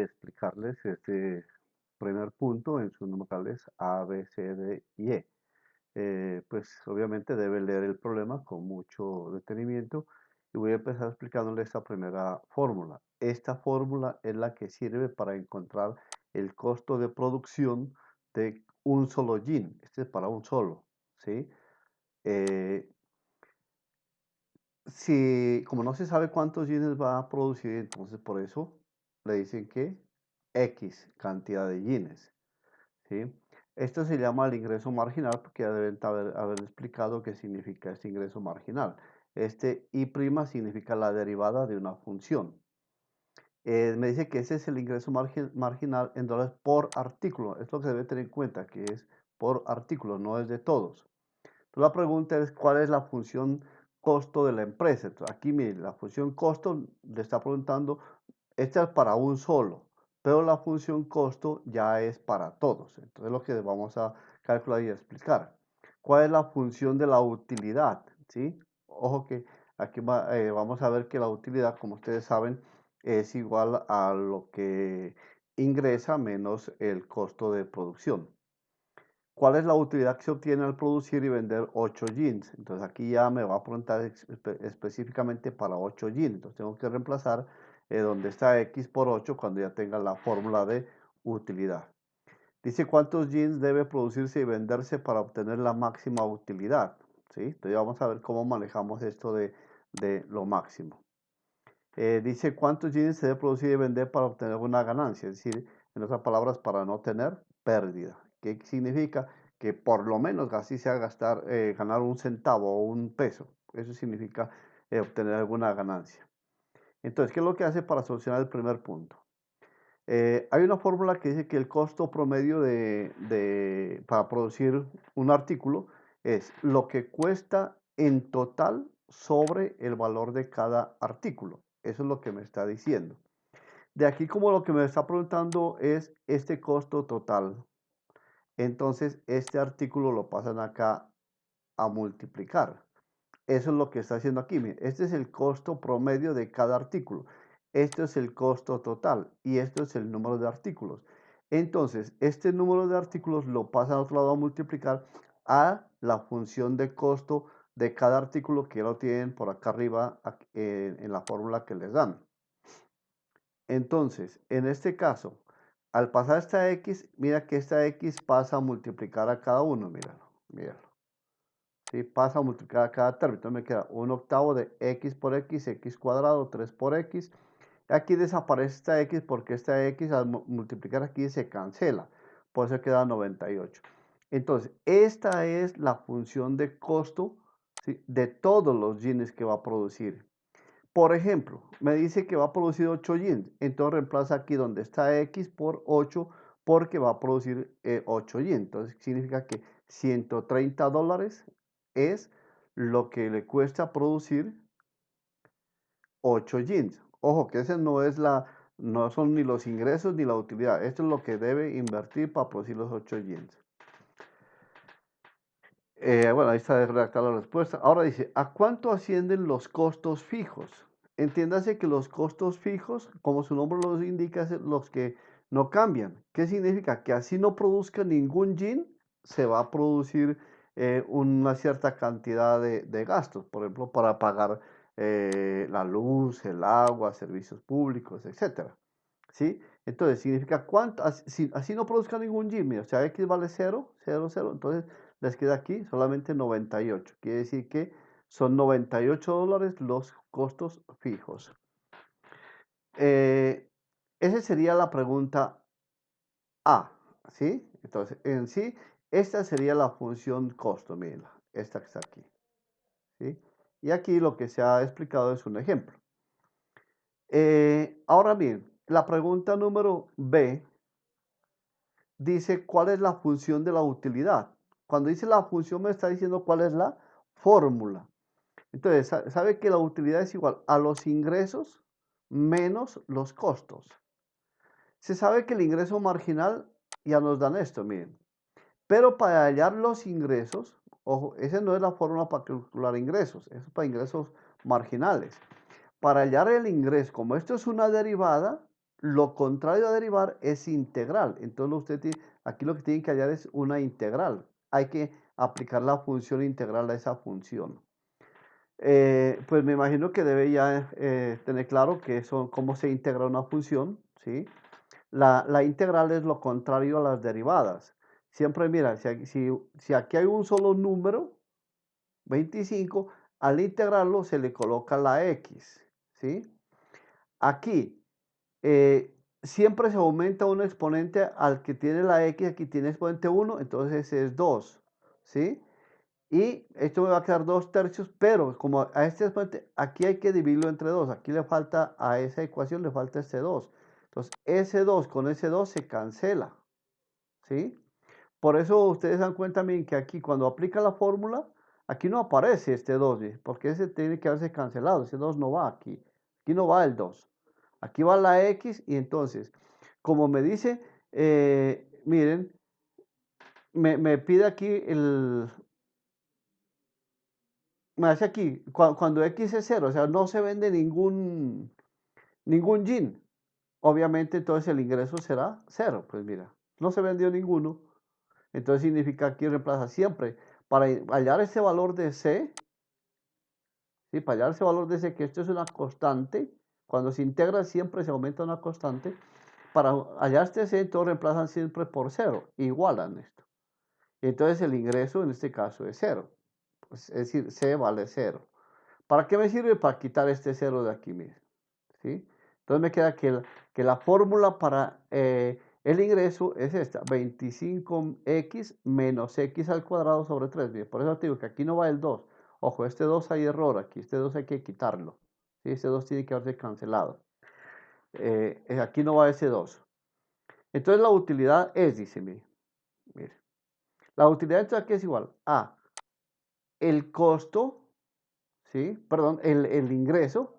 explicarles este primer punto en sus numerales A, B, C, D y E. Pues obviamente debe leer el problema con mucho detenimiento y voy a empezar explicándole esta primera fórmula. Esta fórmula es la que sirve para encontrar el costo de producción de un solo jean. Este es para un solo, ¿sí? Eh, Si, como no se sabe cuántos jeans va a producir, entonces por eso le dicen que X cantidad de jeans, ¿sí? Esto se llama el ingreso marginal porque ya deben haber explicado qué significa este ingreso marginal. Este I' significa la derivada de una función. Me dice que ese es el ingreso marginal en dólares por artículo. Es lo que debe tener en cuenta, que es por artículo, no es de todos. Entonces la pregunta es, ¿cuál es la función costo de la empresa? Entonces, aquí, mire, la función costo le está preguntando, esta es para un solo, pero la función costo ya es para todos. Entonces, lo que vamos a calcular y explicar. ¿Cuál es la función de la utilidad? ¿Sí? Ojo que aquí vamos a ver que la utilidad, como ustedes saben, es igual a lo que ingresa menos el costo de producción. ¿Cuál es la utilidad que se obtiene al producir y vender 8 jeans? Entonces aquí ya me va a preguntar específicamente para 8 jeans. Entonces tengo que reemplazar donde está X por 8 cuando ya tenga la fórmula de utilidad. Dice cuántos jeans debe producirse y venderse para obtener la máxima utilidad. ¿Sí? Entonces vamos a ver cómo manejamos esto de lo máximo. Dice cuántos jeans se debe producir y vender para obtener una ganancia, es decir, en otras palabras, para no tener pérdida. ¿Qué significa? Que por lo menos así sea ganar un centavo o un peso. Eso significa obtener alguna ganancia. Entonces, ¿qué es lo que hace para solucionar el primer punto? Hay una fórmula que dice que el costo promedio para producir un artículo es lo que cuesta en total sobre el valor de cada artículo. Eso es lo que me está diciendo. De aquí como lo que me está preguntando es este costo total. Entonces este artículo lo pasan acá a multiplicar. Eso es lo que está haciendo aquí. Miren, este es el costo promedio de cada artículo. Este es el costo total y esto es el número de artículos. Entonces, este número de artículos lo pasan a otro lado a multiplicar a la función de costo de cada artículo que ya lo tienen por acá arriba en la fórmula que les dan. Entonces, en este caso, al pasar esta X, mira que esta X pasa a multiplicar a cada uno. Míralo, míralo. ¿Sí? Pasa a multiplicar a cada término. Entonces me queda 1/8 de x por x, x cuadrado, 3 por x. Aquí desaparece esta x porque esta x al multiplicar aquí se cancela. Por eso queda 98. Entonces, esta es la función de costo, ¿sí?, de todos los jeans que va a producir. Por ejemplo, me dice que va a producir 8 jeans. Entonces reemplaza aquí donde está x por 8 porque va a producir 8 jeans. Entonces significa que $130 es lo que le cuesta producir 8 jeans. Ojo, que ese no son ni los ingresos ni la utilidad. Esto es lo que debe invertir para producir los 8 jeans. Bueno, ahí está redactada la respuesta. Ahora dice, ¿a cuánto ascienden los costos fijos? Entiéndase que los costos fijos, como su nombre los indica, es los que no cambian. ¿Qué significa? Que así no produzca ningún jean, se va a producir una cierta cantidad de gastos, por ejemplo, para pagar la luz, el agua, servicios públicos, etcétera. ¿Sí? Entonces, significa cuánto, así no produzca ningún jean, mira, o sea, X vale 0, 0, 0, entonces les queda aquí solamente 98. Quiere decir que son $98 los costos fijos. Esa sería la pregunta A, ¿sí? Entonces, en sí, esta sería la función costo, miren, esta que está aquí, ¿sí? Y aquí lo que se ha explicado es un ejemplo. Ahora bien, la pregunta número B dice cuál es la función de la utilidad. Cuando dice la función me está diciendo cuál es la fórmula. Entonces, sabe que la utilidad es igual a los ingresos menos los costos. Se sabe que el ingreso marginal ya nos dan esto, miren. Pero para hallar los ingresos, ojo, esa no es la fórmula para calcular ingresos, eso es para ingresos marginales. Para hallar el ingreso, como esto es una derivada, lo contrario a derivar es integral. Entonces aquí lo que tienen que hallar es una integral. Hay que aplicar la función integral a esa función. Pues me imagino que debe ya tener claro cómo se integra una función, ¿sí? La integral es lo contrario a las derivadas. Siempre, mira, si aquí hay un solo número, 25, al integrarlo se le coloca la x, ¿sí? Aquí, siempre se aumenta un exponente al que tiene la x, aquí tiene exponente 1, entonces es 2, ¿sí? Y esto me va a quedar 2 tercios, pero como a este exponente, aquí hay que dividirlo entre 2. Aquí le falta, a esa ecuación le falta este 2. Entonces, ese 2 con ese 2 se cancela, ¿sí? Por eso ustedes dan cuenta bien que aquí cuando aplica la fórmula, aquí no aparece este 2, ¿sí? Porque ese tiene que haberse cancelado, ese 2 no va aquí. Aquí no va el 2. Aquí va la x y entonces, como me dice, miren, me pide aquí me hace aquí, cuando x es 0, o sea, no se vende ningún jean. Obviamente entonces el ingreso será 0, pues mira, no se vendió ninguno. Entonces significa aquí reemplaza siempre. Para hallar ese valor de C, ¿sí? Para hallar ese valor de C, que esto es una constante, cuando se integra siempre se aumenta una constante. Para hallar este C, entonces reemplazan siempre por 0, igualan esto. Y entonces el ingreso en este caso es 0. Pues, es decir, C vale 0. ¿Para qué me sirve? Para quitar este 0 de aquí mismo, ¿sí? Entonces me queda que la fórmula para el ingreso es esta, 25x menos x al cuadrado sobre 3. Bien, por eso te digo que aquí no va el 2. Ojo, este 2 hay error aquí, este 2 hay que quitarlo, ¿sí? Este 2 tiene que haberse cancelado. Aquí no va ese 2. Entonces la utilidad es, dice, mire, la utilidad entonces aquí es igual a el costo, ¿sí? Perdón, el ingreso,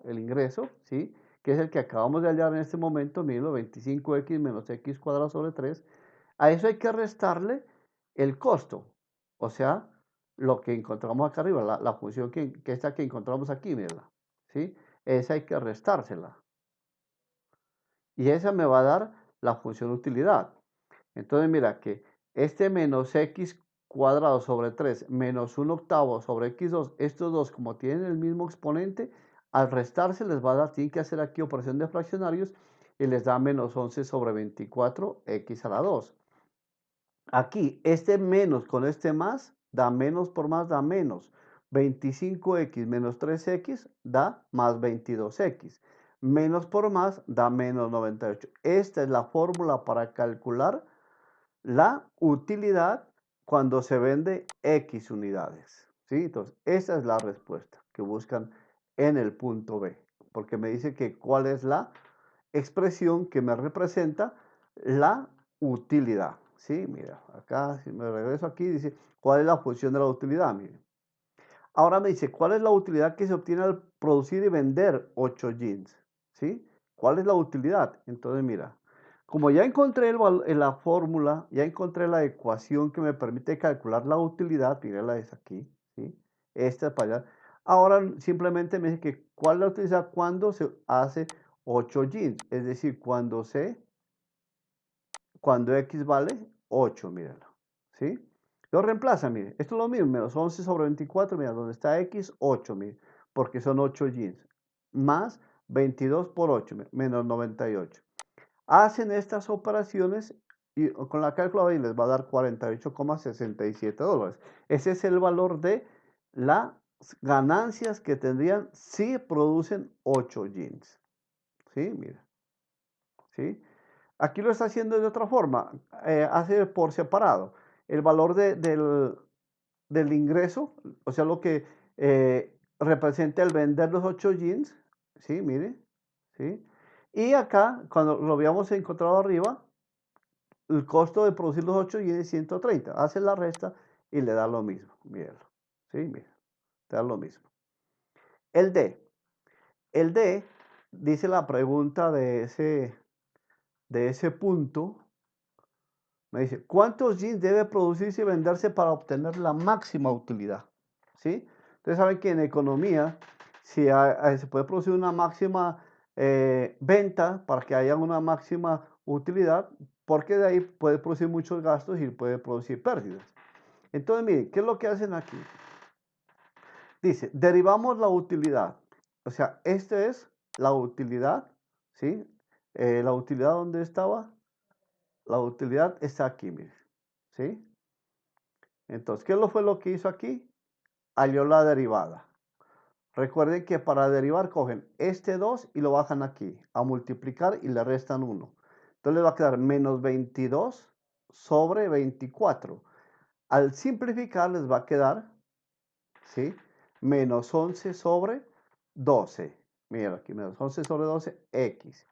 ¿sí? Que es el que acabamos de hallar en este momento, miren, 25x menos x cuadrado sobre 3. A eso hay que restarle el costo, o sea, lo que encontramos acá arriba, la función que esta que encontramos aquí, mirenla, ¿sí? Esa hay que restársela. Y esa me va a dar la función utilidad. Entonces, mira que este menos x cuadrado sobre 3 menos 1 octavo sobre x2, estos dos como tienen el mismo exponente, al restarse les va a dar, tienen que hacer aquí operación de fraccionarios y les da menos 11 sobre 24 x a la 2. Aquí, este menos con este más, da menos por más, da menos. 25x menos 3x da más 22x. Menos por más da menos 98. Esta es la fórmula para calcular la utilidad cuando se vende X unidades, ¿sí? Entonces, esa es la respuesta que buscan en el punto B, porque me dice que cuál es la expresión que me representa la utilidad, ¿sí? Mira, acá, si me regreso aquí, dice, ¿cuál es la función de la utilidad? Mire. Ahora me dice, ¿cuál es la utilidad que se obtiene al producir y vender 8 jeans? ¿Sí? ¿Cuál es la utilidad? Entonces, mira, como ya encontré la fórmula, ya encontré la ecuación que me permite calcular la utilidad, la es aquí, ¿sí? Esta es para allá. Ahora simplemente me dice que cuál es la utilidad cuando se hace 8 jeans, es decir, cuando x vale 8, mírenlo, ¿sí? Lo reemplaza, mire, esto es lo mismo, menos 11 sobre 24, mira, donde está x, 8, mire, porque son 8 jeans, más 22 por 8, menos 98. Hacen estas operaciones y con la calculadora y les va a dar 48,67 dólares. Ese es el valor de las ganancias que tendrían si producen 8 jeans, ¿sí? Mira, ¿sí? Aquí lo está haciendo de otra forma, hace por separado. El valor del ingreso, o sea, lo que representa el vender los 8 jeans, ¿sí? Mire, ¿sí? Y acá, cuando lo habíamos encontrado arriba, el costo de producir los 8 jeans es 130. Hace la resta y le da lo mismo, mírenlo, ¿sí? Mira, te da lo mismo. El D. El D dice la pregunta de ese punto. Me dice, ¿cuántos jeans debe producirse y venderse para obtener la máxima utilidad? ¿Sí? Ustedes saben que en economía, si se puede producir una máxima venta para que haya una máxima utilidad, porque de ahí puede producir muchos gastos y puede producir pérdidas. Entonces, miren, ¿qué es lo que hacen aquí? Dice, derivamos la utilidad. O sea, esta es la utilidad, ¿sí? La utilidad, ¿dónde estaba? La utilidad está aquí, miren, ¿sí? Entonces, ¿qué fue lo que hizo aquí? Halló la derivada. Recuerden que para derivar cogen este 2 y lo bajan aquí, a multiplicar y le restan 1. Entonces les va a quedar menos 22 sobre 24. Al simplificar les va a quedar, ¿sí? Menos 11 sobre 12. Mira aquí, menos 11 sobre 12, X.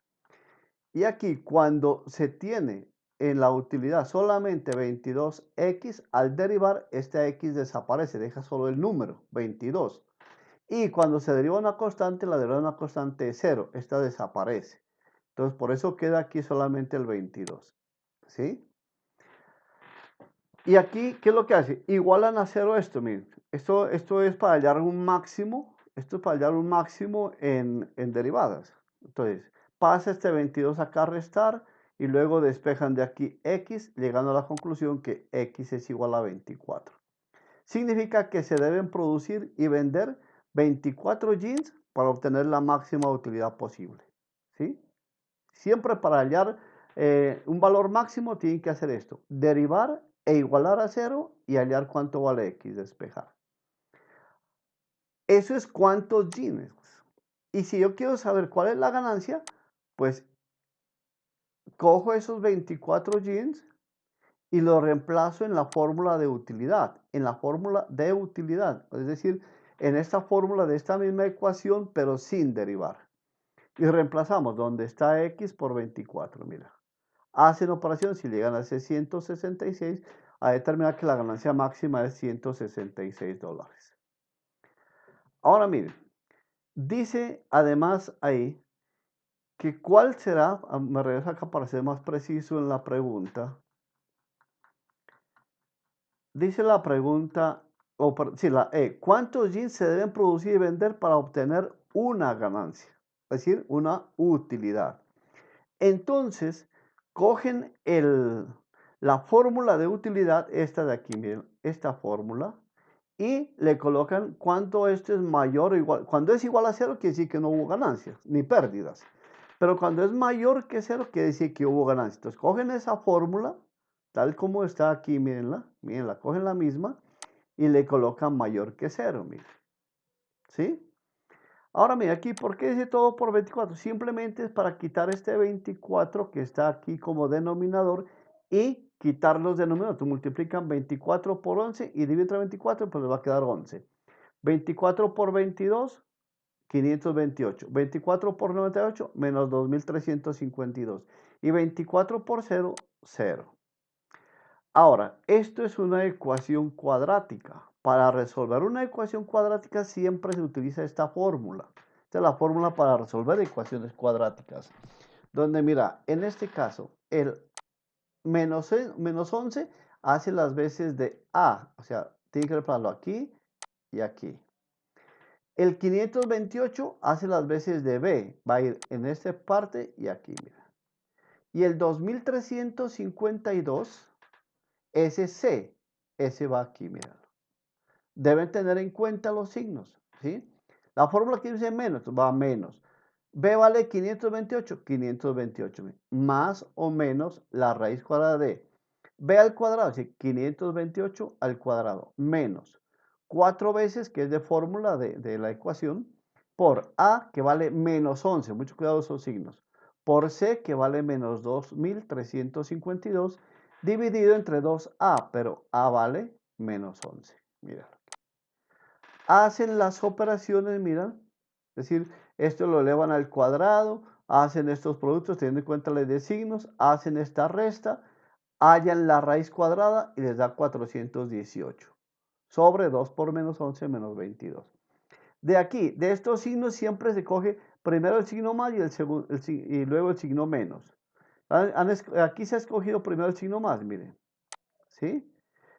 Y aquí cuando se tiene en la utilidad solamente 22X, al derivar esta X desaparece, deja solo el número, 22. Y cuando se deriva una constante, la derivada de una constante es 0. Esta desaparece. Entonces, por eso queda aquí solamente el 22. ¿Sí? Y aquí, ¿qué es lo que hace? Igualan a 0 esto, miren. Esto es para hallar un máximo. Esto es para hallar un máximo en derivadas. Entonces, pasa este 22 acá a restar y luego despejan de aquí x, llegando a la conclusión que x es igual a 24. Significa que se deben producir y vender 24 jeans para obtener la máxima utilidad posible. ¿Sí? Siempre para hallar un valor máximo tienen que hacer esto. Derivar e igualar a 0 y hallar cuánto vale x, despejar. Eso es cuántos jeans. Y si yo quiero saber cuál es la ganancia, pues cojo esos 24 jeans y lo reemplazo en la fórmula de utilidad, es decir, en esta fórmula de esta misma ecuación, pero sin derivar. Y reemplazamos donde está x por 24, mira. Hacen operación, si llegan a ese 166, a determinar que la ganancia máxima es $166. Ahora miren, dice además ahí que cuál será, me regreso acá para ser más preciso en la pregunta. Dice la pregunta, sí, la E, ¿cuántos jeans se deben producir y vender para obtener una ganancia? Es decir, una utilidad. Entonces, cogen la fórmula de utilidad, esta de aquí, miren, esta fórmula, y le colocan cuánto esto es mayor o igual. Cuando es igual a 0, quiere decir que no hubo ganancias, ni pérdidas. Pero cuando es mayor que 0, quiere decir que hubo ganancias. Entonces, cogen esa fórmula, tal como está aquí, mírenla, cogen la misma y le colocan mayor que 0, miren. ¿Sí? Ahora mira aquí, ¿por qué dice todo por 24? Simplemente es para quitar este 24 que está aquí como denominador y quitar los denominadores. Tú multiplican 24 por 11 y divide entre 24, pues les va a quedar 11. 24 por 22, 528. 24 por 98, menos 2352. Y 24 por 0, 0. Ahora, esto es una ecuación cuadrática. Para resolver una ecuación cuadrática siempre se utiliza esta fórmula. Esta es la fórmula para resolver ecuaciones cuadráticas. Donde, mira, en este caso, el menos 11 hace las veces de A. O sea, tiene que reemplazarlo aquí y aquí. El 528 hace las veces de B. Va a ir en esta parte y aquí, mira. Y el 2352... ese C, ese va aquí, mira. Deben tener en cuenta los signos, ¿sí? La fórmula que dice menos, va a menos. B vale 528, 528, más o menos la raíz cuadrada de B al cuadrado, ¿sí? 528 al cuadrado, menos 4 veces, que es de fórmula de la ecuación, por A, que vale menos 11, mucho cuidado esos signos, por C, que vale menos 2352, dividido entre 2A, pero A vale menos 11. Mira. Hacen las operaciones, miran. Es decir, esto lo elevan al cuadrado, hacen estos productos teniendo en cuenta la ley de signos, hacen esta resta, hallan la raíz cuadrada y les da 418. Sobre 2 por menos 11 menos 22. De aquí, de estos signos siempre se coge primero el signo más y luego el signo menos. Aquí se ha escogido primero el signo más, miren. ¿Sí?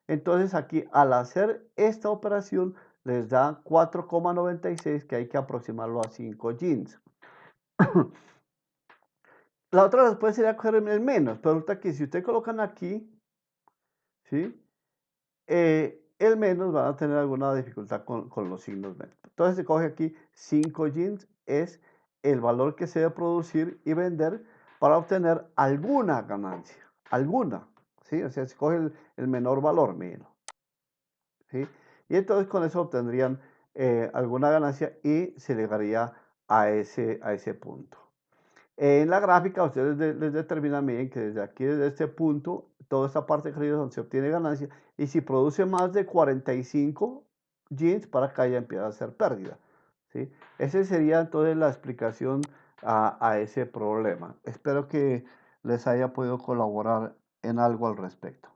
Entonces aquí al hacer esta operación les da 4,96, que hay que aproximarlo a 5 jeans. La otra respuesta sería coger el menos, pero resulta que si ustedes colocan aquí, ¿sí? El menos van a tener alguna dificultad con los signos menos. Entonces se coge aquí 5 jeans, es el valor que se debe producir y vender para obtener alguna ganancia, alguna, ¿sí? O sea, se coge el menor valor, mínimo, ¿sí? Y entonces con eso obtendrían alguna ganancia y se llegaría a ese punto. En la gráfica ustedes les determinan bien que desde aquí, desde este punto, toda esta parte de donde se obtiene ganancia, y si produce más de 45 jeans, para acá ya empieza a hacer pérdida, ¿sí? Esa sería entonces la explicación a ese problema. Espero que les haya podido colaborar en algo al respecto.